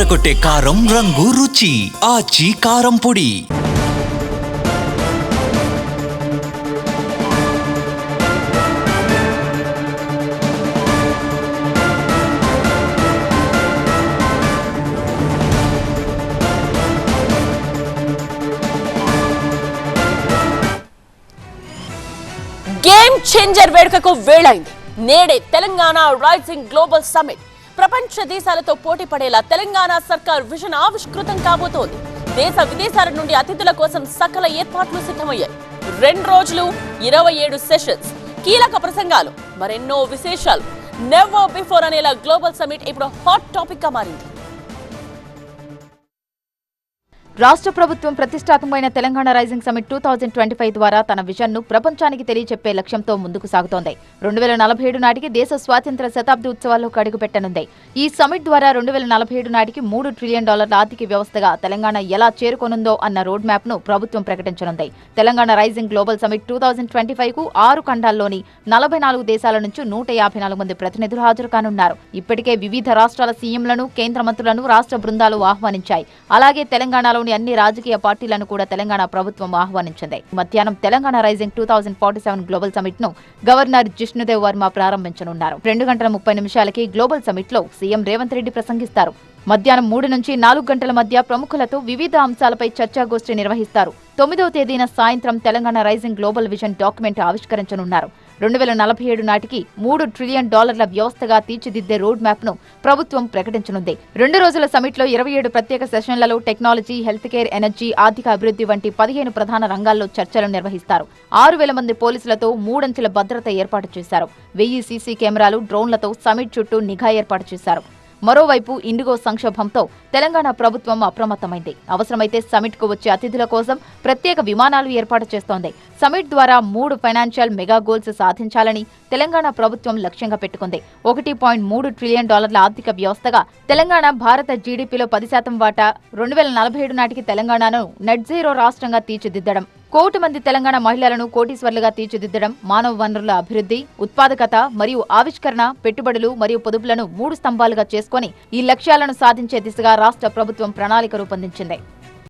అదరగొట్టే కారం రంగు రుచి ఆచి కారం పొడి. గేమ్ చేంజర్ వేడుకకు వేళైంది. నేడే తెలంగాణ రైజింగ్ గ్లోబల్ సమిట్. ప్రపంచ దేశాలతో పోటీ పడేలా తెలంగాణ సర్కార్ విజన్ ఆవిష్కృతం కాబోతోంది. దేశ విదేశాల నుండి అతిథుల కోసం సకల ఏర్పాట్లు సిద్ధమయ్యాయి. 2 రోజులు 27 సెషన్స్, కీలక ప్రసంగాలు, మరెన్నో విశేషాలు. నెవర్ బిఫోర్ అనేలా గ్లోబల్ సమిట్ ఇప్పుడు హాట్ టాపిక్ గా మారింది. రాష్ట్ర ప్రభుత్వం ప్రతిష్టాత్మకమైన తెలంగాణ రైజింగ్ సమిట్ 2025 ద్వారా తన విజన్ ను ప్రపంచానికి తెలియచెప్పే లక్ష్యంతో ముందుకు సాగుతోంది. 2047 నాటికి దేశ స్వాతంత్ర్య శతాబ్ది ఉత్సవాల్లోకి అడుగుపెట్టనుంది. ఈ సమిట్ ద్వారా 2047 నాటికి $3 ట్రిలియన్ ఆర్థిక వ్యవస్థగా తెలంగాణ ఎలా చేరుకోనుందో అన్న రోడ్ మ్యాప్ ను ప్రభుత్వం ప్రకటించనుంది. తెలంగాణ రైజింగ్ గ్లోబల్ సమిట్ 2025 కు 6 ఖండాల్లోని 44 దేశాల నుంచి 154 మంది ప్రతినిధులు హాజరు కానున్నారు. ఇప్పటికే వివిధ రాష్ట్రాల సీఎంలను, కేంద్ర మంత్రులను రాష్ట్ర బృందాలు ఆహ్వానించాయి. అలాగే తెలంగాణలో అన్ని రాజకీయ పార్టీలను కూడా తెలంగాణ ప్రభుత్వం ఆహ్వానించింది. మధ్యాహ్నం తెలంగాణ రైజింగ్ 2047 గ్లోబల్ సమిట్ ను గవర్నర్ జిష్ణుదేవ్ వర్మ ప్రారంభించనున్నారు. 2 గంటల 30 నిమిషాలకి గ్లోబల్ సమిట్ లో సీఎం రేవంత్ రెడ్డి ప్రసంగిస్తారు. మధ్యాహ్నం 3 నుంచి 4 గంటల మధ్య ప్రముఖులతో వివిధ అంశాలపై చర్చాగోష్ఠి నిర్వహిస్తారు. 9వ తేదీన సాయంత్రం Telangana rising global vision document ఆవిష్కరించనున్నారు. 2047 నాటికి $3 ట్రిలియన్ వ్యవస్థగా తీర్చిదిద్దే రోడ్ మ్యాప్ ను ప్రభుత్వం ప్రకటించనుంది. 2 రోజుల సమిట్ లో 27 ప్రత్యేక సెషన్లలో టెక్నాలజీ, హెల్త్ కేర్, ఎనర్జీ, ఆర్థిక అభివృద్ధి వంటి 15 ప్రధాన రంగాల్లో చర్చలు నిర్వహిస్తారు. 6,000 మంది పోలీసులతో 3 అంచెల భద్రత ఏర్పాటు చేశారు. 1000 సీసీ కెమెరాలు, డ్రోన్లతో సమిట్ చుట్టూ నిఘా ఏర్పాటు చేశారు. మరోవైపు ఇండిగో సంక్షోభంతో తెలంగాణ ప్రభుత్వం అప్రమత్తమైంది. అవసరమైతే సమిట్ కు వచ్చే అతిథుల కోసం ప్రత్యేక విమానాలు ఏర్పాటు చేస్తోంది. సమిట్ ద్వారా 3 ఫైనాన్షియల్ మెగా గోల్స్ సాధించాలని తెలంగాణ ప్రభుత్వం లక్ష్యంగా పెట్టుకుంది. $1.3 ట్రిలియన్ ఆర్థిక వ్యవస్థగా తెలంగాణ భారత జీడీపీలో 10% వాటా, 2047 నాటికి తెలంగాణను నెట్ జీరో రాష్ట్రంగా తీర్చిదిద్దడం, 1 కోటి మంది తెలంగాణ మహిళలను కోటీశ్వర్లుగా తీర్చిదిద్దడం, మానవ వనరుల అభివృద్ధి, ఉత్పాదకత మరియు ఆవిష్కరణ, పెట్టుబడులు మరియు పొదుపులను 3 స్తంభాలుగా చేసుకుని ఈ లక్ష్యాలను సాధించే దిశగా రాష్ట్ర ప్రభుత్వం ప్రణాళిక రూపొందించింది.